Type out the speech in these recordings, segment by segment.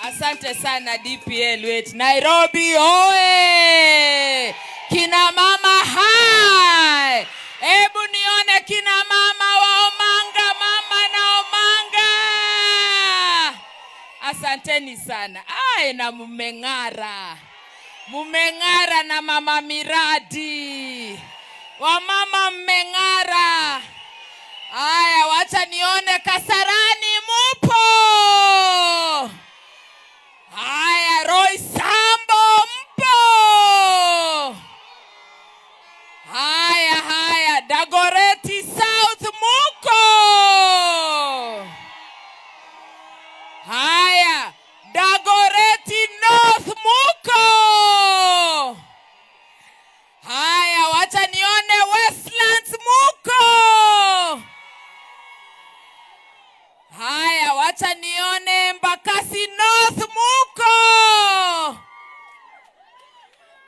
Asante sana DPL wetu. Nairobi oe! Kina mama hai! Hebu nione kina mama wa Omanga, mama na Omanga. Asanteni sana. Na mumeng'ara. Mumeng'ara na mama Miradi. Wamama mmeng'ara. Wacha nione Kasarani mupo. Roy Sambo mpo. Dagoretti South muko. Dagoretti North muko. Wacha nione Westlands muko. Wacha nione Embakasi North muko.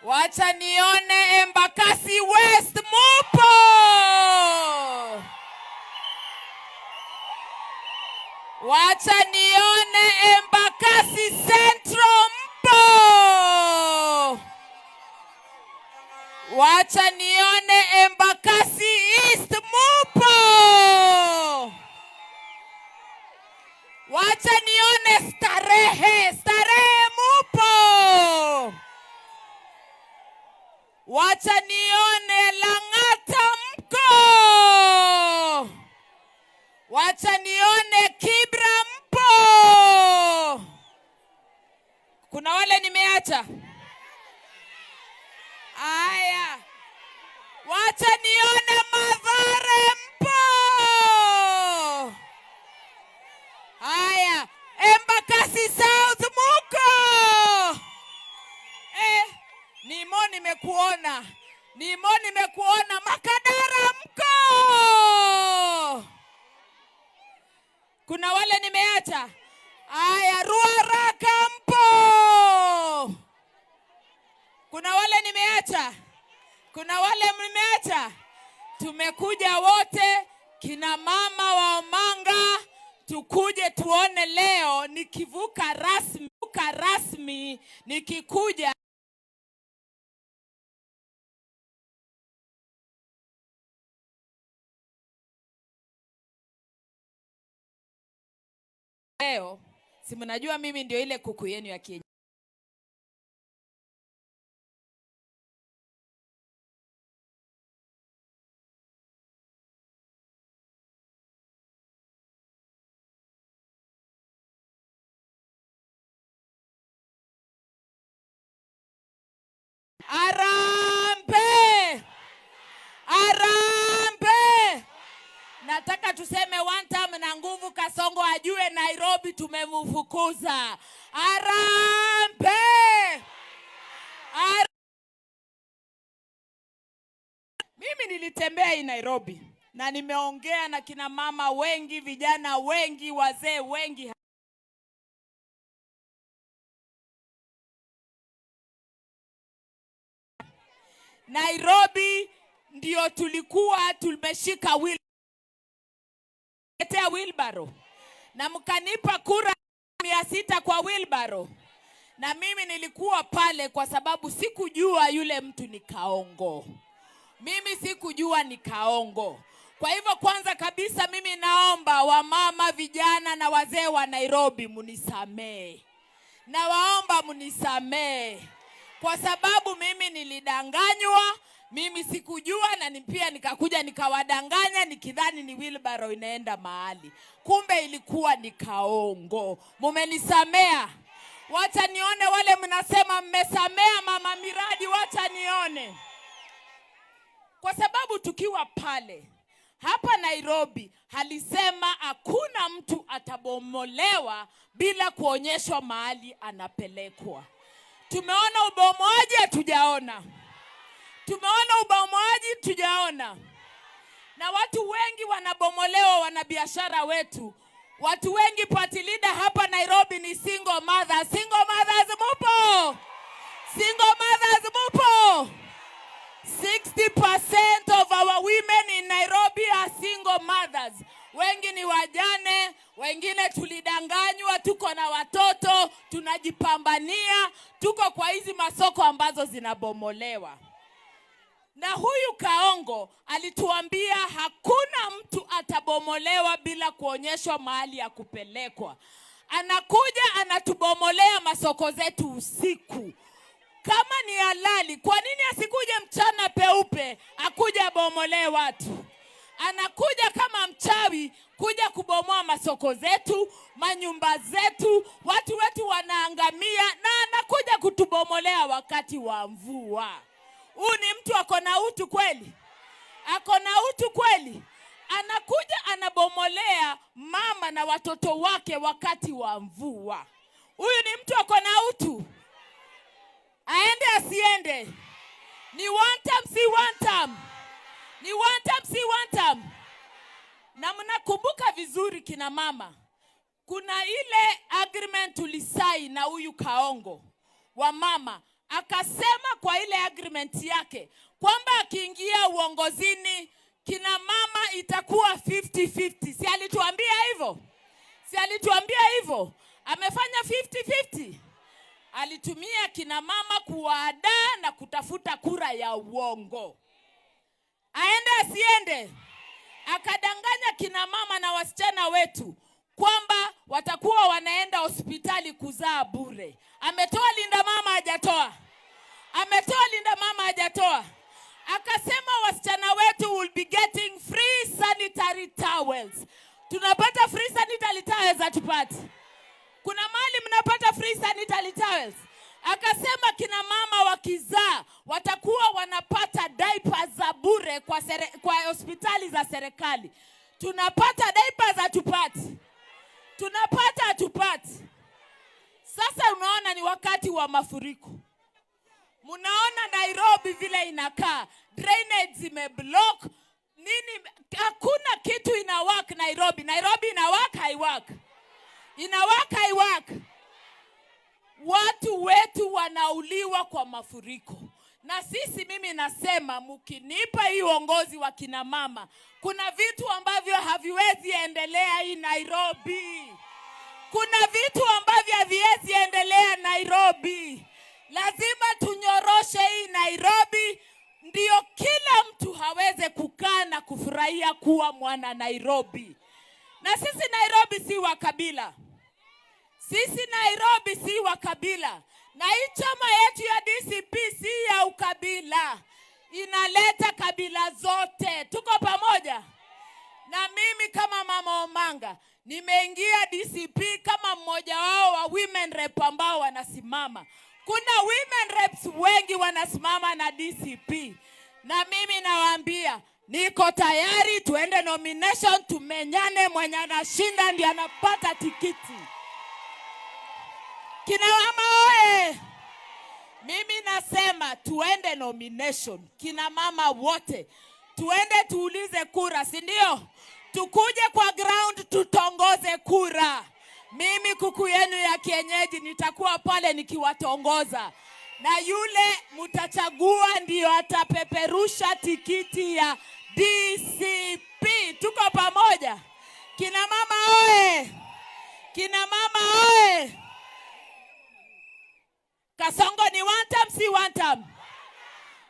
Wacha nione Embakasi West mupo. Wacha nione Embakasi Central mpo. Wacha nione Embakasi East mupo. Wacha nione Starehe mupo. Wacha nione Lang'ata mko. Wacha nione Kibra mpo. Kuna wale nimeacha? Wacha nione Mathare mpo. Embakasi South muko. Nimo nimekuona. Makadara mko. Kuna wale nimeacha? Ruaraka mpo. Kuna wale nimeacha? Tumekuja wote kina mama wa Omanga, tukuje tuone leo nikivuka rasmi nikikuja leo. Si mnajua mimi ndio ile kuku yenu ya kienyeji. Arambe! Nataka tuseme one time na nguvu, Kasongo ajue Nairobi tumemfukuza. Arambe! Mimi nilitembea hii Nairobi na nimeongea na kina mama wengi, vijana wengi, wazee wengi. Nairobi ndio tulikuwa tumeshika wheelbarrow na mkanipa kura 600 kwa wheelbarrow, na mimi nilikuwa pale kwa sababu sikujua yule mtu ni Kaongo. Kwa hivyo kwanza kabisa mimi naomba wamama, vijana na wazee wa Nairobi munisamee. Nawaomba munisamee kwa sababu mimi nilidanganywa. Mimi sikujua, na pia nikakuja nikawadanganya nikidhani ni wheelbarrow inaenda mahali. Kumbe ilikuwa ni Kaongo. Mumenisamea? Wacha nione wale mnasema mmesamea mama Miradi, wacha nione. Kwa sababu tukiwa pale hapa Nairobi alisema hakuna mtu atabomolewa bila kuonyeshwa mahali anapelekwa. Tumeona ubomoaji hatujaona. Na watu wengi wanabomolewa, wanabiashara wetu. Watu wengi party leader hapa Nairobi ni single mothers. Single mothers mupo. 60% of our women in Nairobi are single mothers. Wengi ni wajane, wengine tulidanganywa tuko na watoto. tunajipambania, tuko kwa hizi masoko ambazo zinabomolewa. Na huyu Kaongo alituambia hakuna mtu atabomolewa bila kuonyeshwa mahali ya kupelekwa. Anakuja anatubomolea masoko zetu usiku. Kama ni halali, kwa nini asikuje mchana peupe akuja bomolee watu? Anakuja kama mchawi kuja kubomoa masoko zetu, manyumba zetu, watu wetu wanaangamia, na anakuja kutubomolea wakati wa mvua. Huyu ni mtu ako na utu kweli? Ako na utu kweli? Anakuja anabomolea mama na watoto wake wakati wa mvua. Huyu ni mtu ako na utu? Aende asiende? Ni one time si one time? Ni one time si one time? Na mnakumbuka vizuri kina mama, kuna ile agreement tulisai na huyu Kaongo wa mama. Akasema kwa ile agreement yake kwamba akiingia uongozini kina mama itakuwa 50-50. Si alituambia hivyo? Si alituambia hivyo? Amefanya 50-50. Alitumia kina mama kuwaada na kutafuta kura ya uongo. Aende asiende? Akadanganya kina mama na wasichana wetu kwamba watakuwa wanaenda hospitali kuzaa bure. Ametoa linda mama hajatoa? Ametoa linda mama hajatoa? Akasema wasichana wetu will be getting free sanitary towels. Tunapata free sanitary towels atupati? Kuna mahali mnapata free sanitary towels? Akasema kina mama wakizaa watakuwa wanapata diapers za bure kwa hospitali za serikali. Tunapata diapers atupati? Tunapata atupati? Sasa unaona ni wakati wa mafuriko. Munaona Nairobi vile inakaa, drainage zimeblock nini, hakuna kitu ina work Nairobi. Nairobi ina work haiwork? Ina work haiwork? Watu wetu wanauliwa kwa mafuriko. Na sisi, mimi nasema mkinipa hii uongozi wa kina mama, kuna vitu ambavyo haviwezi endelea hii Nairobi. Kuna vitu ambavyo haviwezi endelea Nairobi. Lazima tunyoroshe hii Nairobi ndio kila mtu haweze kukaa na kufurahia kuwa mwana Nairobi. Na sisi Nairobi si wa kabila. Sisi Nairobi si wa kabila. Na hii chama yetu ya DCP si ya ukabila. Inaleta kabila zote. Tuko pamoja? Na mimi kama Mama Omanga nimeingia DCP kama mmoja wao wa women rep ambao wanasimama. Kuna women reps wengi wanasimama na DCP. Na mimi nawaambia niko tayari tuende nomination, tumenyane, mwenye anashinda ndiye anapata tikiti. Kina mama oe! Mimi nasema tuende nomination. Kina mama wote tuende tuulize kura, si ndio? Tukuje kwa ground tutongoze kura. Mimi kuku yenu ya kienyeji nitakuwa pale nikiwatongoza. Na yule mutachagua ndio atapeperusha tikiti ya DCP. Tuko pamoja? Kina mama oe! Kina mama oe! Kasongo ni one time si one time?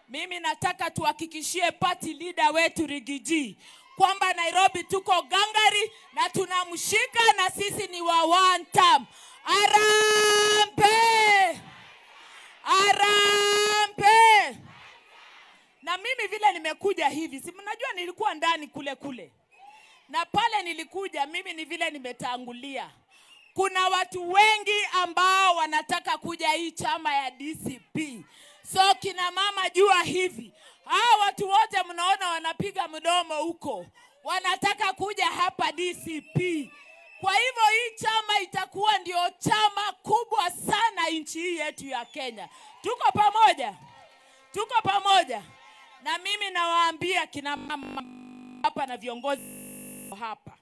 Mimi nataka tuhakikishie party leader wetu Rigiji kwamba Nairobi tuko gangari na tunamshika, na sisi ni wa one time. Arambe! Arambe! Na mimi vile nimekuja hivi, si mnajua nilikuwa ndani kule. Na pale nilikuja mimi ni vile nimetangulia. Kuna watu wengi ambao wanataka kuja hii chama ya DCP. So kina mama jua hivi, hao watu wote mnaona wanapiga mdomo huko, wanataka kuja hapa DCP. Kwa hivyo hii chama itakuwa ndio chama kubwa sana nchi hii yetu ya Kenya. Tuko pamoja? Tuko pamoja? Na mimi nawaambia kina mama hapa na viongozi hapa,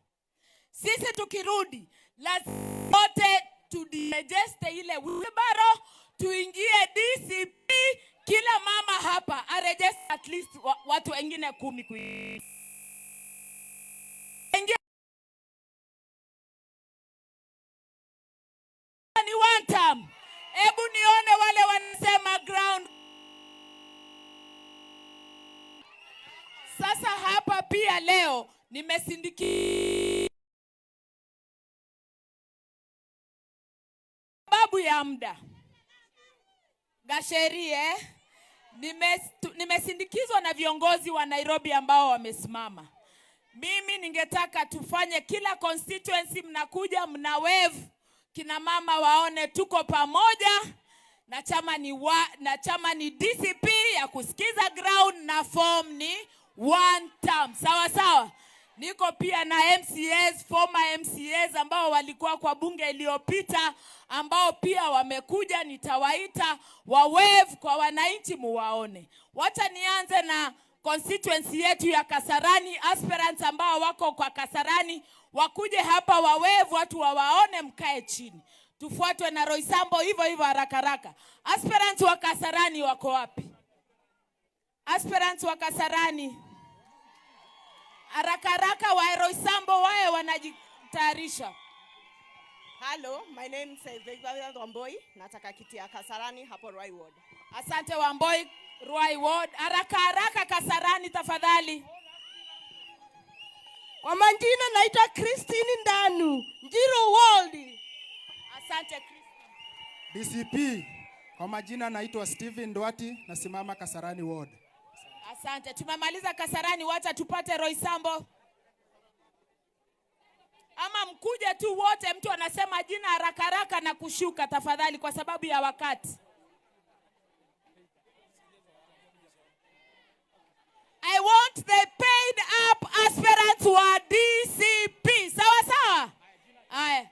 sisi tukirudi lazima wote tudiregister ile wheelbarrow, tuingie DCP. Kila mama hapa aregister at least watu wengine 10 kuingia. Ni one time. Hebu nione wale wanasema ground. Sasa hapa pia leo nimesindikiza sababu ya muda. Gasheri nimesindikizwa na viongozi wa Nairobi ambao wamesimama. Mimi ningetaka tufanye kila constituency mnakuja mna wave kina mama waone tuko pamoja na chama ni DCP ya kusikiza ground na form ni one term. Sawa sawa. Niko pia na MCAs, former MCAs ambao walikuwa kwa bunge iliyopita ambao pia wamekuja, nitawaita wa wave kwa wananchi muwaone. Wacha nianze na constituency yetu ya Kasarani. Aspirants ambao wako kwa Kasarani wakuje hapa wa wave, watu wawaone, mkae chini. Tufuatwe na Roysambu hivyo hivyo haraka haraka. Aspirants wa Kasarani wako wapi? Aspirants wa Kasarani haraka haraka, wa Roysambu wae wanajitayarisha. Hello, my name is Ezekiel Wamboi. Nataka kiti ya Kasarani hapo Ruai Ward. Asante Wamboi, Ruai Ward. Haraka haraka Kasarani tafadhali. Kwa majina naitwa Christine Ndanu, Njiro Ward. Asante Christine. DCP, kwa majina naitwa Steven Ndwati, nasimama Kasarani Ward. Asante. Tumemaliza Kasarani, wacha tupate Roysambu. Ama mkuje tu wote, mtu anasema jina haraka haraka na kushuka tafadhali kwa sababu ya wakati. I want the paid up aspirants wa DCP. Sawa sawa? Haya.